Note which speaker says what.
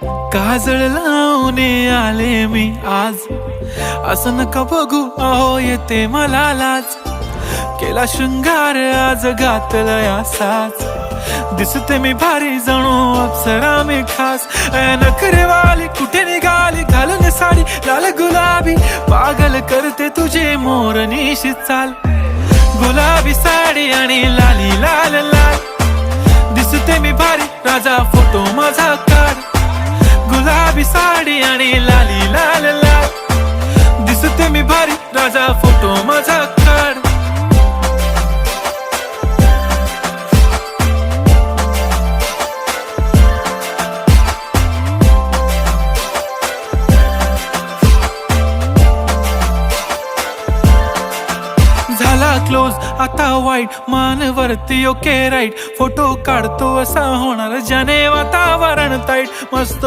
Speaker 1: काजळ लावून आले मी आज, असं नका बघू अहो येते मला लाज. केला शृंगार आज घातलाय असाच, दिसते मी भारी जणू अप्सरा मी खास. नखरेवाली कुठे निघाली घालून साडी लाल गुलाबी, पागल करते तुझे मोरनीशी चाल. गुलाबी साडी आणि लाली लाल लाल, दिसते मी भारी राजा फोटो माझा काढ. गुलाबी साडी आणि लाली लाल लाल, दिसते मी भारी राजा फोटो माझा काढ. झाला क्लोज आता वाईट, मान वरती ओके राईट. फोटो काढतो असा होणार ज्याने वातावरण ताईट. मस्त